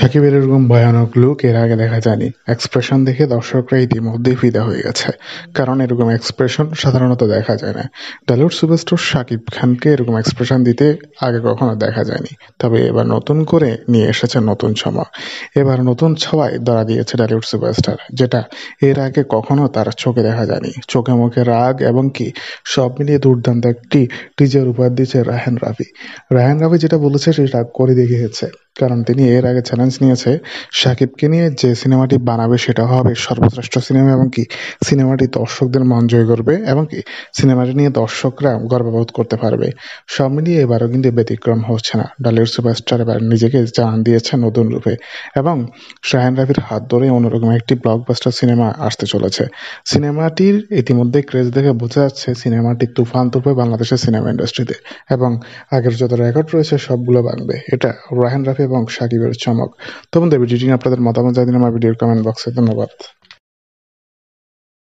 শাকিবের এরকম ভয়ানক লুক এর আগে দেখা যায়নি। এক্সপ্রেশন দেখে দর্শকরা ইতিমধ্যেই ফিদা হয়ে গেছে, কারণ এরকম এক্সপ্রেশন সাধারণত দেখা যায় না। টলিউড সুপারস্টার শাকিব খানকে এরকম এক্সপ্রেশন দিতে আগে কখনো দেখা যায়নি। তবে এবার নতুন করে নিয়ে এসেছে নতুন চমক। এবার নতুন ছোঁয়ায় ধরা দিয়েছে টলিউড সুপারস্টার, যেটা এর আগে কখনো তার চোখে দেখা যায়নি। চোখে মুখে রাগ এবং কি সব মিলিয়ে দুর্দান্ত একটি টিজার উপহার দিয়েছে রায়হান রাফি। রায়হান রাফি যেটা বলেছে সেটা করে দেখিয়েছে, কারণ তিনি এর আগে চ্যালেঞ্জ নিয়েছে শাকিবকে নিয়ে যে সিনেমাটি বানাবে সেটা হবে সর্বশ্রেষ্ঠ সিনেমা, এবং কি সিনেমাটি দর্শকদের মন জয় করবে, এবং কি সিনেমাটি নিয়ে দর্শকরা গর্ববোধ করতে পারবে। সব মিলিয়ে এবারও কিন্তু ব্যতিক্রম হচ্ছে না। টলিউড সুপারস্টার এবার নিজেকে জানান দিয়েছে নতুন রূপে, এবং রায়হান রাফির হাত ধরে অন্যরকম একটি ব্লকবাস্টার সিনেমা আসতে চলেছে। সিনেমাটির ইতিমধ্যে ক্রেজ দেখে বোঝা যাচ্ছে সিনেমাটি তুফান তুলবে বাংলাদেশের সিনেমা ইন্ডাস্ট্রিতে, এবং আগের যত রেকর্ড রয়েছে সবগুলো ভাঙবে। এটা রায়হান রাফি এবং শাকিবের চমক। তো বন্ধু, ভিডিওটি নিয়ে আপনাদের মতামত জানিয়ে আমার ভিডিওর কমেন্ট বক্সে। ধন্যবাদ।